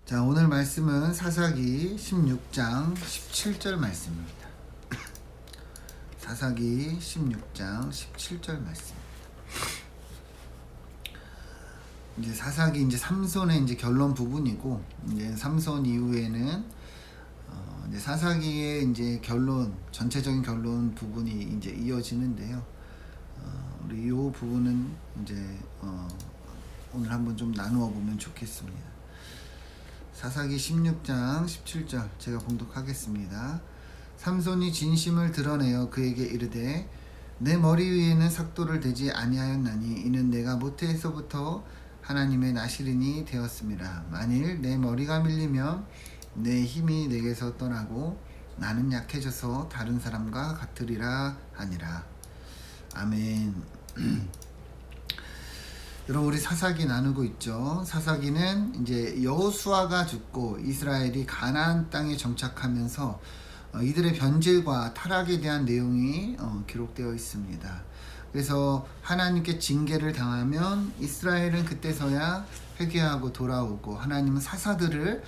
자, 오늘 말씀은 사사기 16장 17절 말씀입니다. 사사기 16장 17절 말씀. 이제 사사기 이제 삼손의 이제 결론 부분이고, 이제 삼손 이후에는 이제 사사기의 이제 결론, 전체적인 결론 부분이 이제 이어지는데요. 우리 이 부분은 이제 오늘 한번 좀 나누어 보면 좋겠습니다. 사사기 16장 17절 제가 봉독하겠습니다. 삼손이 진심을 드러내어 그에게 이르되 내 머리 위에는 삭도를 대지 아니하였나니 이는 내가 모태에서부터 하나님의 나시린이 되었음이라. 만일 내 머리가 밀리면 내 힘이 내게서 떠나고 나는 약해져서 다른 사람과 같으리라 하니라. 아멘. 여러분, 우리 사사기 나누고 있죠. 사사기는 이제 여호수아가 죽고 이스라엘이 가나안 땅에 정착하면서 이들의 변질과 타락에 대한 내용이 기록되어 있습니다. 그래서 하나님께 징계를 당하면 이스라엘은 그때서야 회개하고 돌아오고, 하나님은 사사들을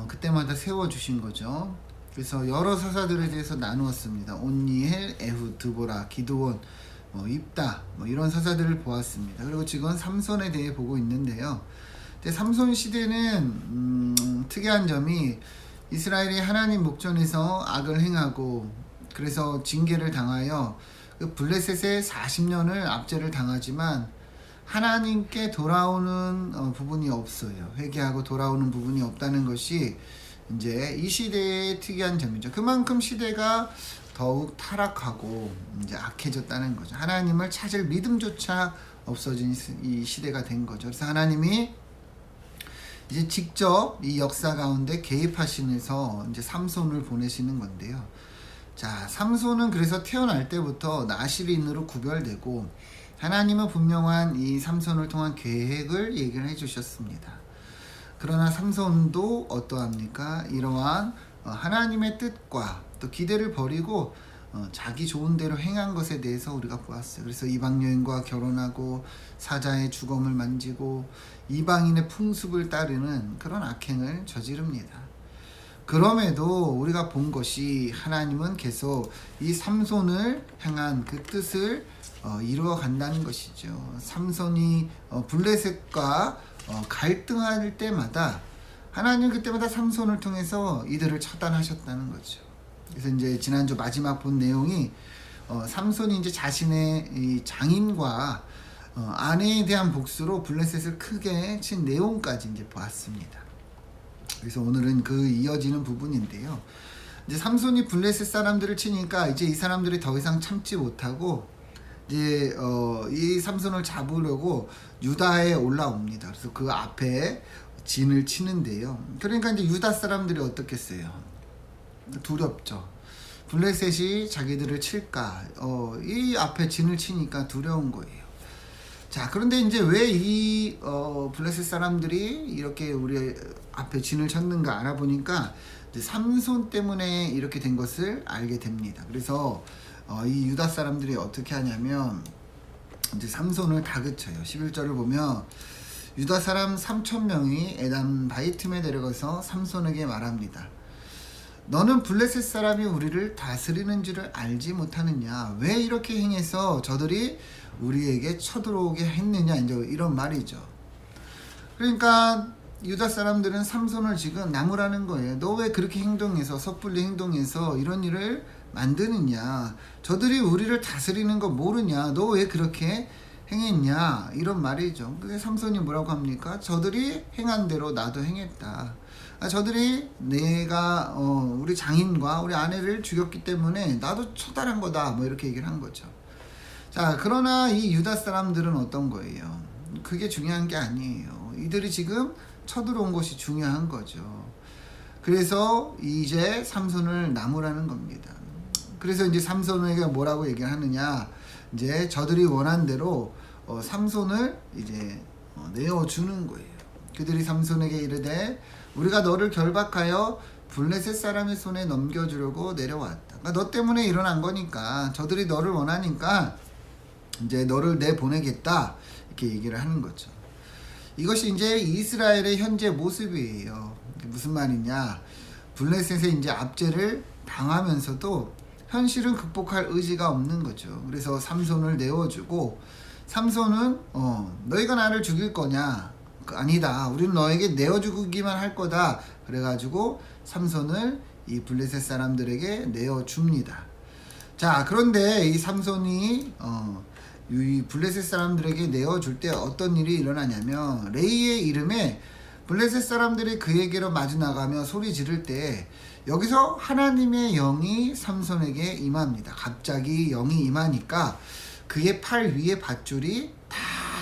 그때마다 세워주신 거죠. 그래서 여러 사사들에 대해서 나누었습니다. 온니엘, 에훗, 드보라, 기드온, 입다, 이런 사사들을 보았습니다. 그리고 지금 삼손에 대해 보고 있는데요. 삼손 시대는 특이한 점이 이스라엘이 하나님 목전에서 악을 행하고, 그래서 징계를 당하여 그 블레셋의 40년을 압제를 당하지만 하나님께 돌아오는 부분이 없어요. 회개하고 돌아오는 부분이 없다는 것이 이제 이 시대의 특이한 점이죠. 그만큼 시대가 더욱 타락하고 이제 악해졌다는 거죠. 하나님을 찾을 믿음조차 없어진 이 시대가 된 거죠. 그래서 하나님이 이제 직접 이 역사 가운데 개입하시면서 이제 삼손을 보내시는 건데요. 자, 삼손은 그래서 태어날 때부터 나실인으로 구별되고, 하나님은 분명한 이 삼손을 통한 계획을 얘기를 해주셨습니다. 그러나 삼손도 어떠합니까? 이러한 하나님의 뜻과 또 기대를 버리고 자기 좋은 대로 행한 것에 대해서 우리가 보았어요. 그래서 이방 여인과 결혼하고 사자의 주검을 만지고 이방인의 풍습을 따르는 그런 악행을 저지릅니다. 그럼에도 우리가 본 것이 하나님은 계속 이 삼손을 향한 그 뜻을 이루어 간다는 것이죠. 삼손이 블레셋과 갈등할 때마다 하나님 그때마다 삼손을 통해서 이들을 처단하셨다는 거죠. 그래서 이제 지난주 마지막 본 내용이 삼손이 이제 자신의 이 장인과 아내에 대한 복수로 블레셋을 크게 친 내용까지 이제 보았습니다. 그래서 오늘은 그 이어지는 부분인데요. 이제 삼손이 블레셋 사람들을 치니까 이제 이 사람들이 더 이상 참지 못하고 이제 이 삼손을 잡으려고 유다에 올라옵니다. 그래서 그 앞에 진을 치는데요. 그러니까 이제 유다 사람들이 어떻겠어요? 두렵죠. 블레셋이 자기들을 칠까? 이 앞에 진을 치니까 두려운 거예요. 자, 그런데 이제 왜 이 블레셋 사람들이 이렇게 우리 앞에 진을 쳤는가 알아보니까 이제 삼손 때문에 이렇게 된 것을 알게 됩니다. 그래서 이 유다 사람들이 어떻게 하냐면 이제 삼손을 다그쳐요. 11절을 보면 유다 사람 3,000명이 에담 바이틈에 내려가서 삼손에게 말합니다. 너는 블레셋 사람이 우리를 다스리는 줄을 알지 못하느냐? 왜 이렇게 행해서 저들이 우리에게 쳐들어오게 했느냐? 이제 이런 말이죠. 그러니까 유다 사람들은 삼손을 지금 나무라는 거예요. 너 왜 그렇게 행동해서, 섣불리 행동해서 이런 일을 만드느냐? 저들이 우리를 다스리는 거 모르냐? 너 왜 그렇게 행했냐? 이런 말이죠. 그게 삼손이 뭐라고 합니까? 저들이 행한 대로 나도 행했다. 저들이 내가 우리 장인과 우리 아내를 죽였기 때문에 나도 처단한 거다, 이렇게 얘기를 한 거죠. 자, 그러나 이 유다 사람들은 어떤 거예요? 그게 중요한 게 아니에요. 이들이 지금 쳐들어온 것이 중요한 거죠. 그래서 이제 삼손을 나무라는 겁니다. 그래서 이제 삼손에게 뭐라고 얘기를 하느냐? 이제 저들이 원한 대로 삼손을 이제 내어주는 거예요. 그들이 삼손에게 이르되 우리가 너를 결박하여 블레셋 사람의 손에 넘겨주려고 내려왔다. 그러니까 너 때문에 일어난 거니까, 저들이 너를 원하니까 이제 너를 내보내겠다, 이렇게 얘기를 하는 거죠. 이것이 이제 이스라엘의 현재 모습이에요. 무슨 말이냐? 블레셋의 이제 압제를 당하면서도 현실은 극복할 의지가 없는 거죠. 그래서 삼손을 내어주고 삼손은 너희가 나를 죽일 거냐? 아니다. 우리는 너에게 내어주기만 할 거다. 그래가지고 삼손을 이 블레셋 사람들에게 내어줍니다. 자, 그런데 이 삼손이 이 블레셋 사람들에게 내어줄 때 어떤 일이 일어나냐면 레이의 이름에 블레셋 사람들이 그에게로 마주 나가며 소리 지를 때 여기서 하나님의 영이 삼손에게 임합니다. 갑자기 영이 임하니까 그의 팔 위에 밧줄이 다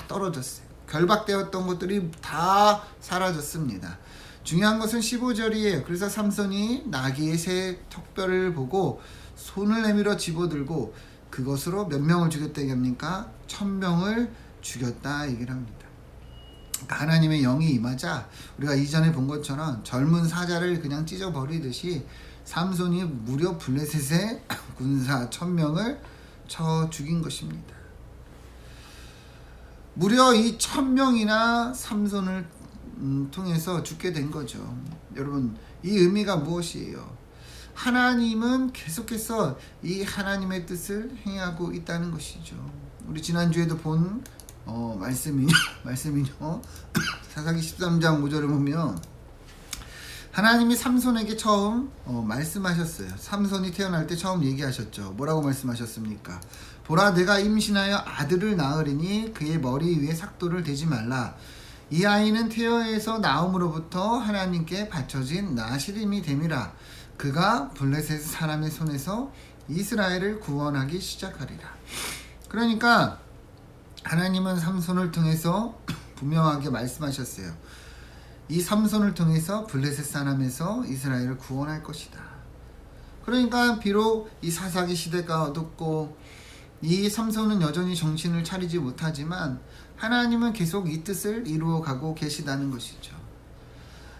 떨어졌어요. 결박되었던 것들이 다 사라졌습니다. 중요한 것은 15절이에요. 그래서 삼손이 나귀의 새 턱뼈를 보고 손을 내밀어 집어들고 그것으로 몇 명을 죽였다 얘기합니까? 1000명을 죽였다 얘기를 합니다. 그러니까 하나님의 영이 임하자 우리가 이전에 본 것처럼 젊은 사자를 그냥 찢어버리듯이 삼손이 무려 블레셋의 군사 1000명을 쳐 죽인 것입니다. 무려 이 1000명이나 삼손을 통해서 죽게 된 거죠. 여러분, 이 의미가 무엇이에요? 하나님은 계속해서 이 하나님의 뜻을 행하고 있다는 것이죠. 우리 지난주에도 본 말씀이요. 사사기 13장 5절을 보면 하나님이 삼손에게 처음 말씀하셨어요. 삼손이 태어날 때 처음 얘기하셨죠. 뭐라고 말씀하셨습니까? 보라, 내가 임신하여 아들을 낳으리니 그의 머리 위에 삭도를 대지 말라. 이 아이는 태어에서 나옴으로부터 하나님께 바쳐진 나시림이 됨이라. 그가 블레셋 사람의 손에서 이스라엘을 구원하기 시작하리라. 그러니까 하나님은 삼손을 통해서 분명하게 말씀하셨어요. 이 삼손을 통해서 블레셋 사람에서 이스라엘을 구원할 것이다. 그러니까 비록 이 사사기 시대가 어둡고 이 삼손은 여전히 정신을 차리지 못하지만 하나님은 계속 이 뜻을 이루어가고 계시다는 것이죠.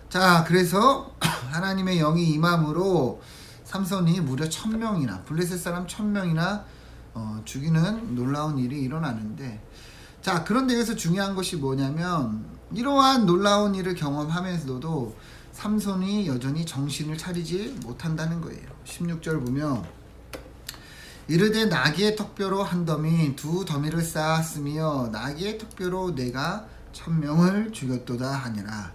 자, 그래서 하나님의 영이 임함으로 삼손이 무려 1000명이나 블레셋 사람 1000명이나 죽이는 놀라운 일이 일어나는데, 자, 그런데 여기서 중요한 것이 뭐냐면 이러한 놀라운 일을 경험하면서도 삼손이 여전히 정신을 차리지 못한다는 거예요. 16절 보면 이르되 나귀의 턱뼈로 한 더미 두 더미를 쌓았으며 나귀의 턱뼈로 내가 1000명을 죽였도다 하니라.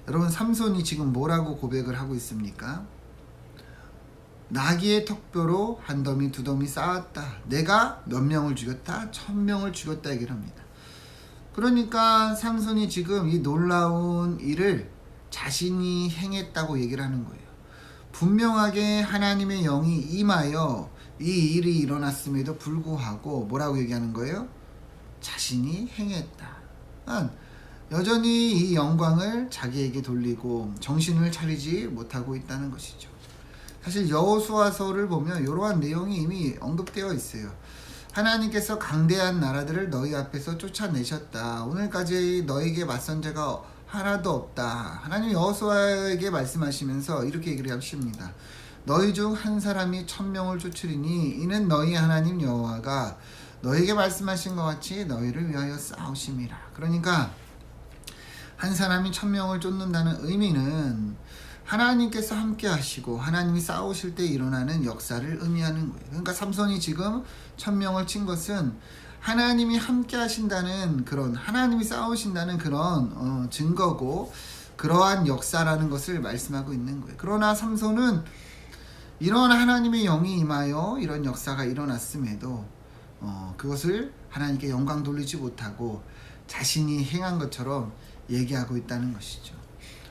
여러분, 삼손이 지금 뭐라고 고백을 하고 있습니까? 나귀의 턱뼈로 한 더미 두 더미 쌓았다. 내가 몇 명을 죽였다? 1000명을 죽였다 얘기를 합니다. 그러니까 삼손이 지금 이 놀라운 일을 자신이 행했다고 얘기를 하는 거예요. 분명하게 하나님의 영이 임하여 이 일이 일어났음에도 불구하고 뭐라고 얘기하는 거예요? 자신이 행했다. 여전히 이 영광을 자기에게 돌리고 정신을 차리지 못하고 있다는 것이죠. 사실 여호수아서를 보면 이러한 내용이 이미 언급되어 있어요. 하나님께서 강대한 나라들을 너희 앞에서 쫓아내셨다. 오늘까지 너에게 맞선 자가 하나도 없다. 하나님 여호수아에게 말씀하시면서 이렇게 얘기를 하십니다. 너희 중 한 사람이 1000명을 쫓으리니 이는 너희 하나님 여호와가 너에게 말씀하신 것 같이 너희를 위하여 싸우심이라. 그러니까 한 사람이 1000명을 쫓는다는 의미는 하나님께서 함께 하시고 하나님이 싸우실 때 일어나는 역사를 의미하는 거예요. 그러니까 삼손이 지금 1000명을 친 것은 하나님이 함께 하신다는 그런, 하나님이 싸우신다는 그런 증거고 그러한 역사라는 것을 말씀하고 있는 거예요. 그러나 삼손은 이런 하나님의 영이 임하여 이런 역사가 일어났음에도 그것을 하나님께 영광 돌리지 못하고 자신이 행한 것처럼 얘기하고 있다는 것이죠.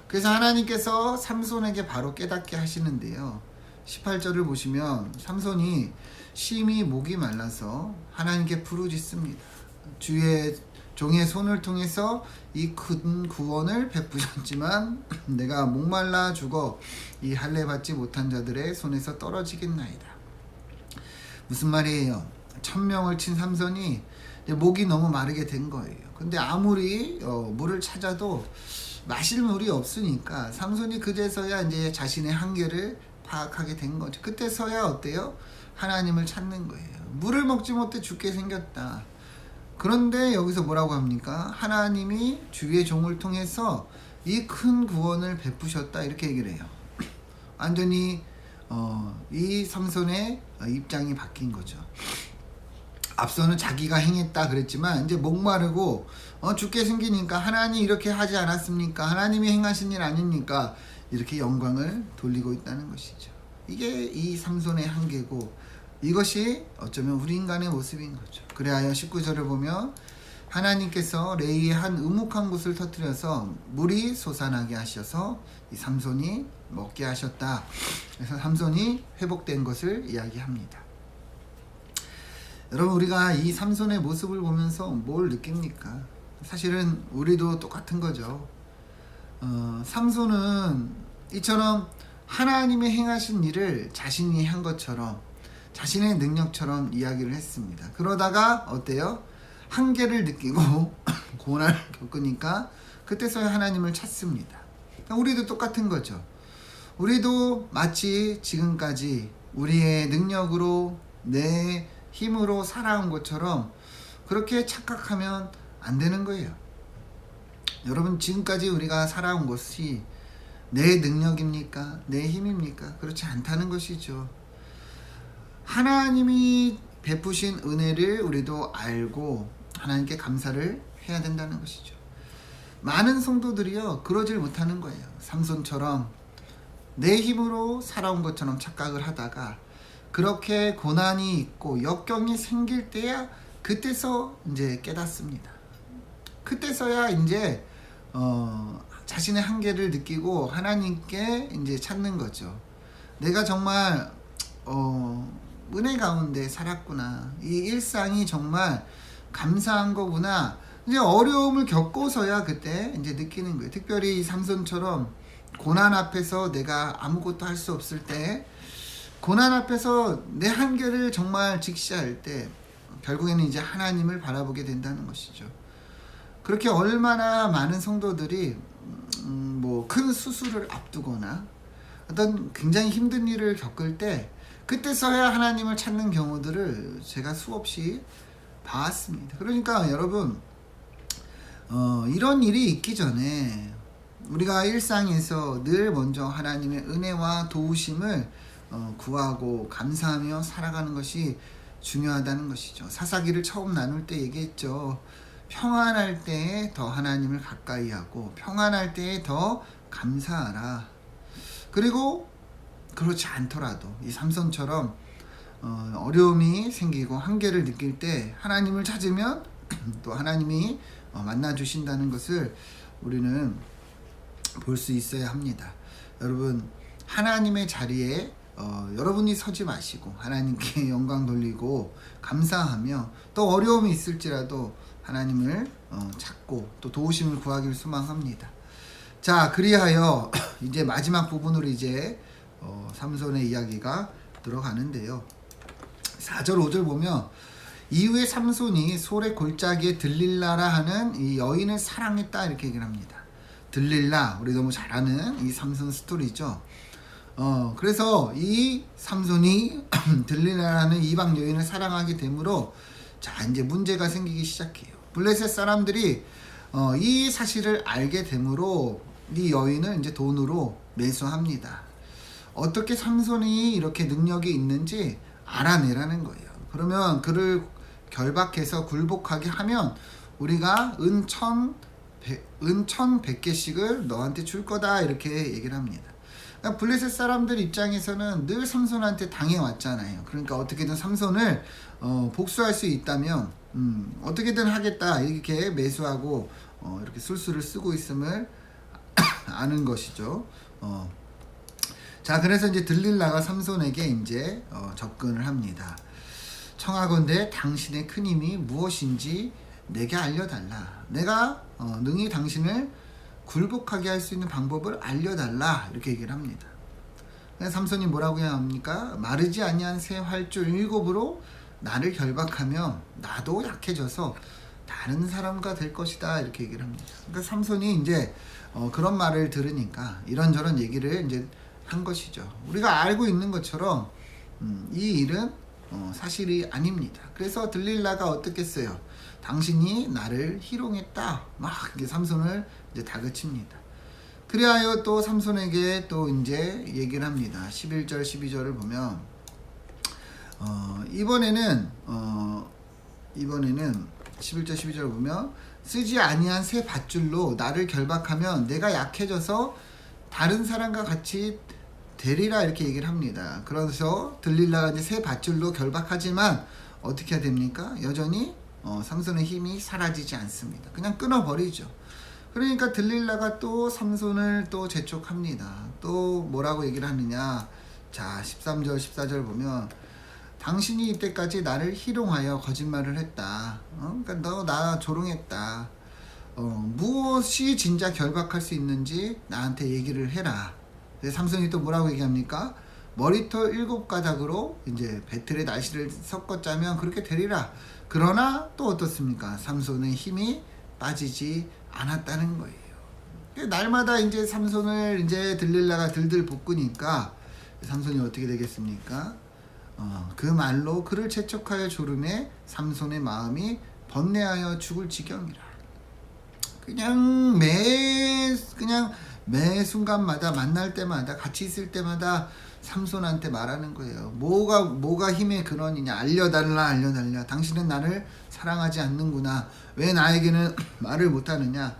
그래서 하나님께서 삼손에게 바로 깨닫게 하시는데요. 18절을 보시면 삼손이 심히 목이 말라서 하나님께 부르짖습니다. 주의 종의 손을 통해서 이 큰 구원을 베푸셨지만 내가 목말라 죽어 이 할례 받지 못한 자들의 손에서 떨어지겠나이다. 무슨 말이에요? 1000명을 친 삼손이 목이 너무 마르게 된 거예요. 근데 아무리 물을 찾아도 마실 물이 없으니까 삼손이 그제서야 이제 자신의 한계를 파악하게 된 거죠. 그때서야 어때요? 하나님을 찾는 거예요. 물을 먹지 못해 죽게 생겼다. 그런데 여기서 뭐라고 합니까? 하나님이 주의 종을 통해서 이 큰 구원을 베푸셨다 이렇게 얘기를 해요. 완전히 이 삼손의 입장이 바뀐 거죠. 앞서는 자기가 행했다 그랬지만 이제 목마르고 죽게 생기니까 하나님 이렇게 하지 않았습니까? 하나님이 행하신 일 아닙니까? 이렇게 영광을 돌리고 있다는 것이죠. 이게 이 삼손의 한계고 이것이 어쩌면 우리 인간의 모습인 거죠. 그래야 19절을 보면 하나님께서 레이의 한 음묵한 곳을 터뜨려서 물이 솟아나게 하셔서 이 삼손이 먹게 하셨다. 그래서 삼손이 회복된 것을 이야기합니다. 여러분, 우리가 이 삼손의 모습을 보면서 뭘 느낍니까? 사실은 우리도 똑같은 거죠. 삼손은 이처럼 하나님의 행하신 일을 자신이 한 것처럼 자신의 능력처럼 이야기를 했습니다. 그러다가 어때요? 한계를 느끼고 고난을 겪으니까 그때서야 하나님을 찾습니다. 우리도 똑같은 거죠. 우리도 마치 지금까지 우리의 능력으로 내 힘으로 살아온 것처럼 그렇게 착각하면 안 되는 거예요. 여러분, 지금까지 우리가 살아온 것이 내 능력입니까? 내 힘입니까? 그렇지 않다는 것이죠. 하나님이 베푸신 은혜를 우리도 알고 하나님께 감사를 해야 된다는 것이죠. 많은 성도들이요, 그러질 못하는 거예요. 삼손처럼 내 힘으로 살아온 것처럼 착각을 하다가 그렇게 고난이 있고 역경이 생길 때야 그때서 이제 깨닫습니다. 그때서야 이제 자신의 한계를 느끼고 하나님께 이제 찾는 거죠. 내가 정말 은혜 가운데 살았구나. 이 일상이 정말 감사한 거구나. 이제 어려움을 겪고서야 그때 이제 느끼는 거예요. 특별히 삼손처럼 고난 앞에서 내가 아무것도 할 수 없을 때, 고난 앞에서 내 한계를 정말 직시할 때 결국에는 이제 하나님을 바라보게 된다는 것이죠. 그렇게 얼마나 많은 성도들이 뭐 큰 수술을 앞두거나 어떤 굉장히 힘든 일을 겪을 때 그때서야 하나님을 찾는 경우들을 제가 수없이 봐왔습니다. 그러니까 여러분, 이런 일이 있기 전에 우리가 일상에서 늘 먼저 하나님의 은혜와 도우심을 구하고 감사하며 살아가는 것이 중요하다는 것이죠. 사사기를 처음 나눌 때 얘기했죠. 평안할 때에 더 하나님을 가까이 하고 평안할 때에 더 감사하라. 그리고 그렇지 않더라도 이 삼손처럼 어려움이 생기고 한계를 느낄 때 하나님을 찾으면 또 하나님이 만나 주신다는 것을 우리는 볼 수 있어야 합니다. 여러분, 하나님의 자리에 여러분이 서지 마시고 하나님께 영광 돌리고 감사하며 또 어려움이 있을지라도 하나님을 찾고 또 도우심을 구하기를 소망합니다. 자, 그리하여 이제 마지막 부분으로 이제 삼손의 이야기가 들어가는데요. 4절 5절 보면 이후에 삼손이 솔의 골짜기에 들릴라라 하는 이 여인을 사랑했다 이렇게 얘기를 합니다. 들릴라, 우리 너무 잘 아는 이 삼손 스토리죠. 그래서 이 삼손이 들릴라라는 이방 여인을 사랑하게 되므로 자, 이제 문제가 생기기 시작해요. 블레셋 사람들이 이 사실을 알게 되므로 이 여인을 이제 돈으로 매수합니다. 어떻게 삼손이 이렇게 능력이 있는지 알아내라는 거예요. 그러면 그를 결박해서 굴복하게 하면 우리가 은 1,100개씩을 너한테 줄 거다 이렇게 얘기를 합니다. 그러니까 블레셋 사람들 입장에서는 늘 삼손한테 당해왔잖아요. 그러니까 어떻게든 삼손을 복수할 수 있다면 어떻게든 하겠다 이렇게 매수하고 이렇게 술수를 쓰고 있음을 아는 것이죠. 자, 그래서 이제 들릴라가 삼손에게 이제 접근을 합니다. 청하건대 당신의 큰 힘이 무엇인지 내게 알려달라. 내가 능히 당신을 굴복하게 할 수 있는 방법을 알려달라 이렇게 얘기를 합니다. 삼손이 뭐라고 해야 합니까? 마르지 아니한 새 활줄 7으로 나를 결박하면 나도 약해져서 다른 사람과 될 것이다 이렇게 얘기를 합니다. 그러니까 삼손이 이제 그런 말을 들으니까 이런저런 얘기를 이제 한 것이죠. 우리가 알고 있는 것처럼 이 일은 사실이 아닙니다. 그래서 들릴라가 어떻게 했어요? 당신이 나를 희롱했다. 막 이제 삼손을 이제 다그칩니다. 그리하여 또 삼손에게 또 이제 얘기를 합니다. 11절 12절을 보면 이번에는 11절 12절을 보면 쓰지 아니한 새 밧줄로 나를 결박하면 내가 약해져서 다른 사람과 같이 되리라 이렇게 얘기를 합니다. 그래서 들릴라가 이제 새 밧줄로 결박하지만 어떻게 해야 됩니까? 여전히 삼손의 힘이 사라지지 않습니다. 그냥 끊어버리죠. 그러니까 들릴라가 또 삼손을 또 재촉합니다. 또 뭐라고 얘기를 하느냐? 자, 13절 14절 보면 당신이 이때까지 나를 희롱하여 거짓말을 했다. 그러니까 너 나 조롱했다. 무엇이 진짜 결박할 수 있는지 나한테 얘기를 해라. 삼손이 또 뭐라고 얘기합니까? 머리털 7가닥으로 이제 배틀의 날씨를 섞어 짜면 그렇게 되리라. 그러나 또 어떻습니까? 삼손의 힘이 빠지지 않았다는 거예요. 날마다 이제 삼손을 이제 들릴라가 들들 볶으니까 삼손이 어떻게 되겠습니까? 그 말로 그를 재촉하여 조르매 삼손의 마음이 번뇌하여 죽을 지경이라. 그냥 매 순간마다 만날 때마다 같이 있을 때마다 삼손한테 말하는 거예요. 뭐가 힘의 근원이냐? 알려달라. 당신은 나를 사랑하지 않는구나. 왜 나에게는 말을 못하느냐?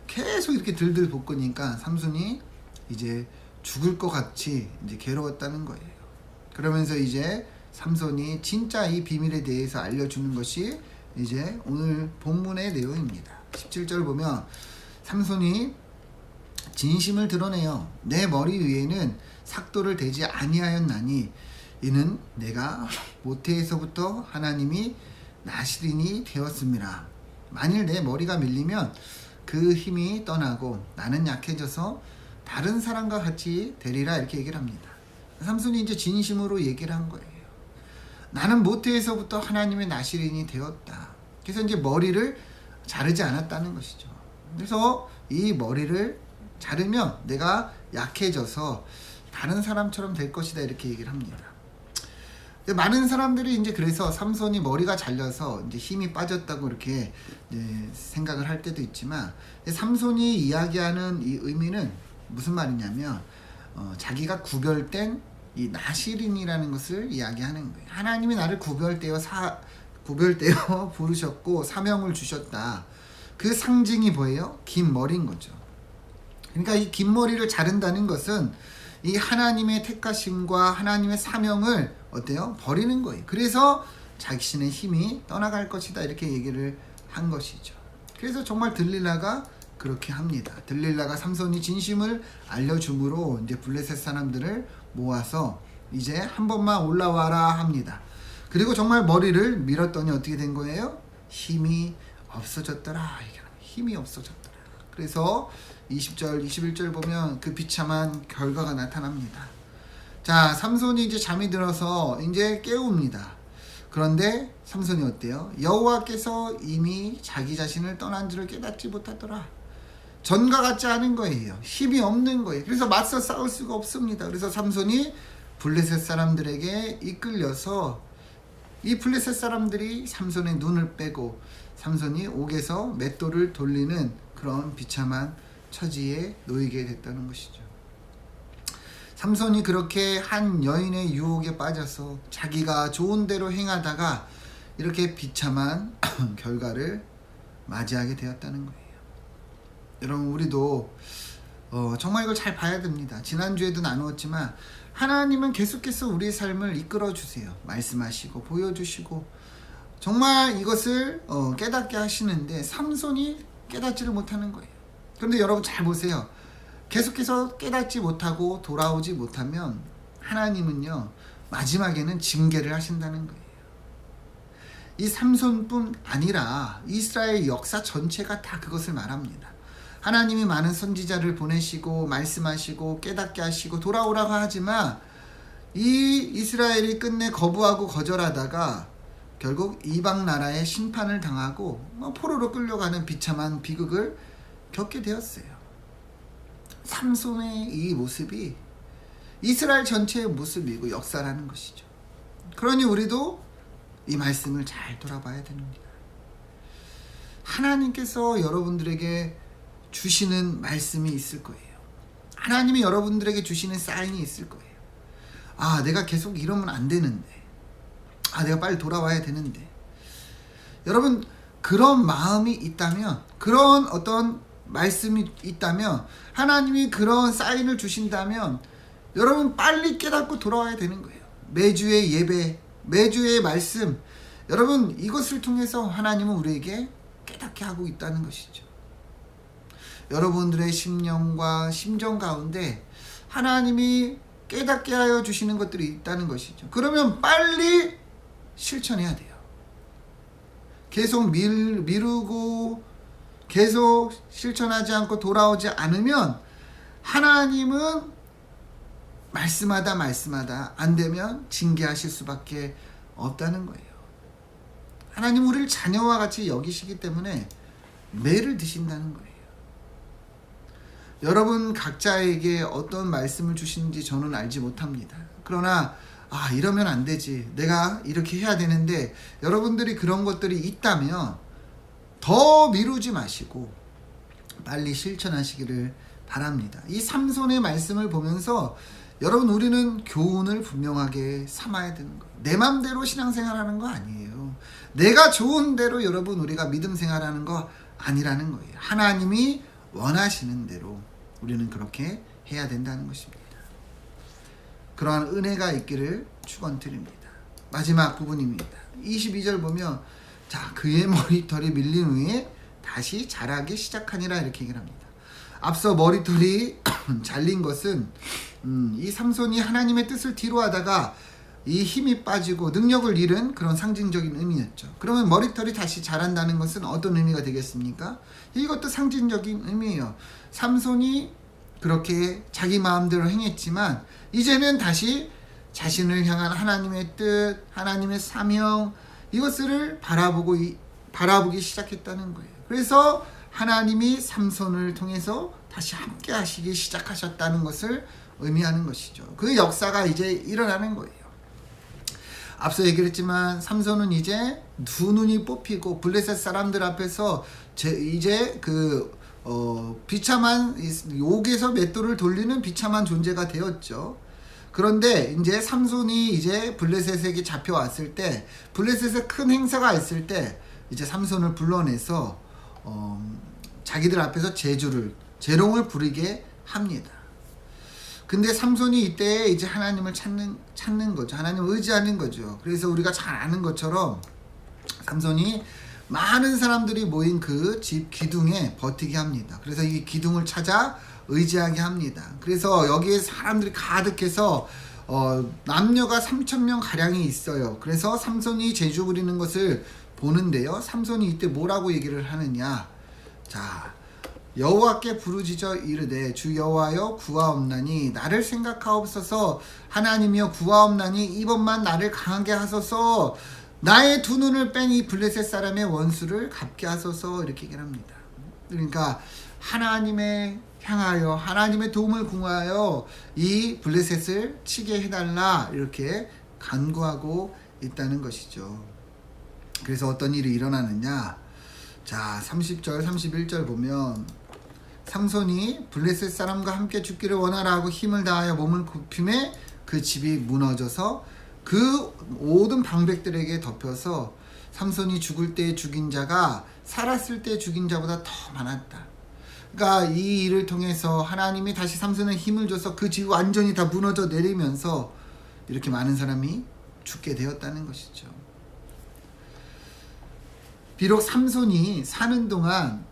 계속 이렇게 들들 볶으니까 삼손이 이제 죽을 것 같이 이제 괴로웠다는 거예요. 그러면서 이제 삼손이 진짜 이 비밀에 대해서 알려주는 것이 이제 오늘 본문의 내용입니다. 17절 보면 삼손이 진심을 드러내요. 내 머리 위에는 삭도를 대지 아니하였나니 이는 내가 모태에서부터 하나님이 나시린이 되었음이라. 만일 내 머리가 밀리면 그 힘이 떠나고 나는 약해져서 다른 사람과 같이 되리라 이렇게 얘기를 합니다. 삼손이 이제 진심으로 얘기를 한 거예요. 나는 모태에서부터 하나님의 나시린이 되었다. 그래서 이제 머리를 자르지 않았다는 것이죠. 그래서 이 머리를 자르면 내가 약해져서 다른 사람처럼 될 것이다 이렇게 얘기를 합니다. 많은 사람들이 이제 그래서 삼손이 머리가 잘려서 이제 힘이 빠졌다고 이렇게 생각을 할 때도 있지만 삼손이 이야기하는 이 의미는 무슨 말이냐면 자기가 구별된 이 나시린이라는 것을 이야기하는 거예요. 하나님이 나를 구별되어 부르셨고 사명을 주셨다. 그 상징이 뭐예요? 긴 머리인 거죠. 그러니까 이 긴 머리를 자른다는 것은 이 하나님의 택하심과 하나님의 사명을 어때요? 버리는 거예요. 그래서 자신의 힘이 떠나갈 것이다 이렇게 얘기를 한 것이죠. 그래서 정말 들릴라가 그렇게 합니다. 들릴라가 삼손이 진심을 알려줌으로 이제 블레셋 사람들을 모아서 이제 한 번만 올라와라 합니다. 그리고 정말 머리를 밀었더니 어떻게 된 거예요? 힘이 없어졌더라. 힘이 없어졌더라. 그래서 20절, 21절 보면 그 비참한 결과가 나타납니다. 자, 삼손이 이제 잠이 들어서 이제 깨웁니다. 그런데 삼손이 어때요? 여호와께서 이미 자기 자신을 떠난 줄을 깨닫지 못하더라. 전과 같지 않은 거예요. 힘이 없는 거예요. 그래서 맞서 싸울 수가 없습니다. 그래서 삼손이 블레셋 사람들에게 이끌려서 이 블레셋 사람들이 삼손의 눈을 빼고 삼손이 옥에서 맷돌을 돌리는 그런 비참한 처지에 놓이게 됐다는 것이죠. 삼손이 그렇게 한 여인의 유혹에 빠져서 자기가 좋은 대로 행하다가 이렇게 비참한 결과를 맞이하게 되었다는 거예요. 여러분, 우리도 정말 이걸 잘 봐야 됩니다. 지난주에도 나누었지만 하나님은 계속해서 우리의 삶을 이끌어 주세요. 말씀하시고 보여주시고 정말 이것을 깨닫게 하시는데 삼손이 깨닫지를 못하는 거예요. 그런데 여러분 잘 보세요. 계속해서 깨닫지 못하고 돌아오지 못하면 하나님은요 마지막에는 징계를 하신다는 거예요. 이 삼손뿐 아니라 이스라엘 역사 전체가 다 그것을 말합니다. 하나님이 많은 선지자를 보내시고 말씀하시고 깨닫게 하시고 돌아오라고 하지만 이 이스라엘이 끝내 거부하고 거절하다가 결국 이방 나라의 심판을 당하고 포로로 끌려가는 비참한 비극을 겪게 되었어요. 삼손의 이 모습이 이스라엘 전체의 모습이고 역사라는 것이죠. 그러니 우리도 이 말씀을 잘 돌아봐야 됩니다. 하나님께서 여러분들에게 주시는 말씀이 있을 거예요. 하나님이 여러분들에게 주시는 사인이 있을 거예요. 아, 내가 계속 이러면 안 되는데. 아, 내가 빨리 돌아와야 되는데. 여러분, 그런 마음이 있다면, 그런 어떤 말씀이 있다면, 하나님이 그런 사인을 주신다면 여러분 빨리 깨닫고 돌아와야 되는 거예요. 매주의 예배, 매주의 말씀, 여러분 이것을 통해서 하나님은 우리에게 깨닫게 하고 있다는 것이죠. 여러분들의 심령과 심정 가운데 하나님이 깨닫게 하여 주시는 것들이 있다는 것이죠. 그러면 빨리 실천해야 돼요. 계속 미루고 계속 실천하지 않고 돌아오지 않으면 하나님은 말씀하다 안 되면 징계하실 수밖에 없다는 거예요. 하나님 우리를 자녀와 같이 여기시기 때문에 매를 드신다는 거예요. 여러분 각자에게 어떤 말씀을 주시는지 저는 알지 못합니다. 그러나 이러면 안 되지, 내가 이렇게 해야 되는데, 여러분들이 그런 것들이 있다면 더 미루지 마시고 빨리 실천하시기를 바랍니다. 이 삼손의 말씀을 보면서 여러분 우리는 교훈을 분명하게 삼아야 되는 거예요. 내 맘대로 신앙생활하는 거 아니에요. 내가 좋은 대로 여러분 우리가 믿음 생활하는 거 아니라는 거예요. 하나님이 원하시는 대로 우리는 그렇게 해야 된다는 것입니다. 그러한 은혜가 있기를 축원드립니다. 마지막 부분입니다. 22절 보면 그의 머리털이 밀린 후에 다시 자라기 시작하니라 이렇게 얘기를 합니다. 앞서 머리털이 잘린 것은 이 삼손이 하나님의 뜻을 뒤로 하다가 이 힘이 빠지고 능력을 잃은 그런 상징적인 의미였죠. 그러면 머리털이 다시 자란다는 것은 어떤 의미가 되겠습니까? 이것도 상징적인 의미예요. 삼손이 그렇게 자기 마음대로 행했지만 이제는 다시 자신을 향한 하나님의 뜻, 하나님의 사명, 이것을 바라보기 시작했다는 거예요. 그래서 하나님이 삼손을 통해서 다시 함께 하시기 시작하셨다는 것을 의미하는 것이죠. 그 역사가 이제 일어나는 거예요. 앞서 얘기를 했지만 삼손은 이제 두 눈이 뽑히고 블레셋 사람들 앞에서 이제 비참한 옥에서 맷돌을 돌리는 비참한 존재가 되었죠. 그런데 이제 삼손이 이제 블레셋에게 잡혀왔을 때, 블레셋에 큰 행사가 있을 때 이제 삼손을 불러내서 자기들 앞에서 재롱을 부리게 합니다. 근데 삼손이 이때 이제 하나님을 찾는 거죠. 하나님을 의지하는 거죠. 그래서 우리가 잘 아는 것처럼 삼손이 많은 사람들이 모인 그 집 기둥에 버티게 합니다. 그래서 이 기둥을 찾아 의지하게 합니다. 그래서 여기에 사람들이 가득해서 남녀가 3,000명 가량이 있어요. 그래서 삼손이 재주 부리는 것을 보는데요. 삼손이 이때 뭐라고 얘기를 하느냐? 여호와께 부르짖어 이르되 주 여호와여 구하옵나니 나를 생각하옵소서. 하나님이여 구하옵나니 이번만 나를 강하게 하소서. 나의 두 눈을 뺀 이 블레셋 사람의 원수를 갚게 하소서. 이렇게 얘기를 합니다. 그러니까 하나님의 향하여 하나님의 도움을 구하여 이 블레셋을 치게 해달라, 이렇게 간구하고 있다는 것이죠. 그래서 어떤 일이 일어나느냐? 30절 31절 보면 삼손이 블레셋 사람과 함께 죽기를 원하라 하고 힘을 다하여 몸을 굽힘에 그 집이 무너져서 그 모든 방백들에게 덮여서 삼손이 죽을 때 죽인 자가 살았을 때 죽인 자보다 더 많았다. 그러니까 이 일을 통해서 하나님이 다시 삼손에 힘을 줘서 그 집이 완전히 다 무너져 내리면서 이렇게 많은 사람이 죽게 되었다는 것이죠. 비록 삼손이 사는 동안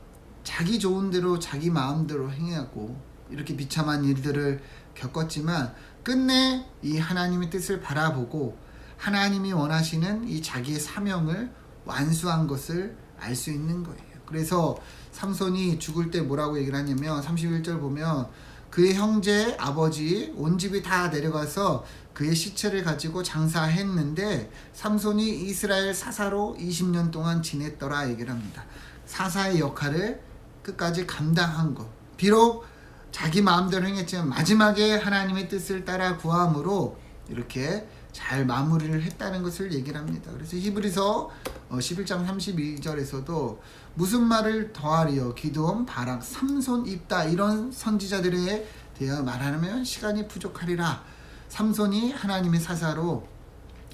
자기 좋은 대로 자기 마음대로 행하고 이렇게 비참한 일들을 겪었지만 끝내 이 하나님의 뜻을 바라보고 하나님이 원하시는 이 자기의 사명을 완수한 것을 알 수 있는 거예요. 그래서 삼손이 죽을 때 뭐라고 얘기를 하냐면 31절 보면 그의 형제 아버지 온 집이 다 내려가서 그의 시체를 가지고 장사했는데 삼손이 이스라엘 사사로 20년 동안 지냈더라 얘기를 합니다. 사사의 역할을 끝까지 감당한 것. 비록 자기 마음대로 행했지만 마지막에 하나님의 뜻을 따라 구함으로 이렇게 잘 마무리를 했다는 것을 얘기를 합니다. 그래서 히브리서 11장 32절에서도 무슨 말을 더하리요 기드온 바락 삼손 입다, 이런 선지자들의 대하여 말하면 시간이 부족하리라. 삼손이 하나님의 사사로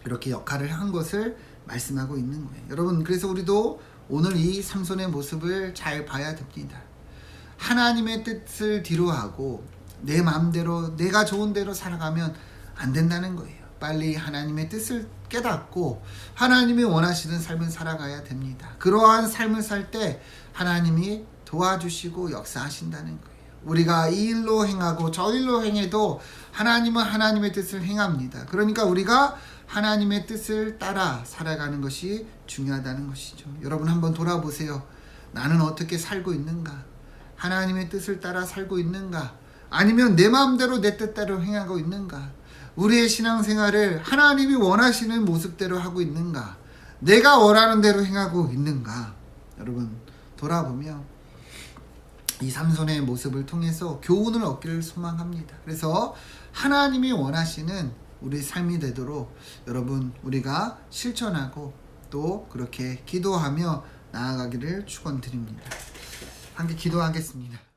이렇게 역할을 한 것을 말씀하고 있는 거예요. 여러분, 그래서 우리도 오늘 이 삼손의 모습을 잘 봐야 됩니다. 하나님의 뜻을 뒤로하고 내 마음대로 내가 좋은 대로 살아가면 안 된다는 거예요. 빨리 하나님의 뜻을 깨닫고 하나님이 원하시는 삶을 살아가야 됩니다. 그러한 삶을 살 때 하나님이 도와주시고 역사하신다는 거예요. 우리가 이 일로 행하고 저 일로 행해도 하나님은 하나님의 뜻을 행합니다. 그러니까 우리가 하나님의 뜻을 따라 살아가는 것이 중요하다는 것이죠. 여러분 한번 돌아보세요. 나는 어떻게 살고 있는가? 하나님의 뜻을 따라 살고 있는가? 아니면 내 마음대로 내 뜻대로 행하고 있는가? 우리의 신앙생활을 하나님이 원하시는 모습대로 하고 있는가? 내가 원하는 대로 행하고 있는가? 여러분 돌아보며 이 삼손의 모습을 통해서 교훈을 얻기를 소망합니다. 그래서 하나님이 원하시는 우리 삶이 되도록 여러분 우리가 실천하고 또 그렇게 기도하며 나아가기를 축원드립니다. 함께 기도하겠습니다.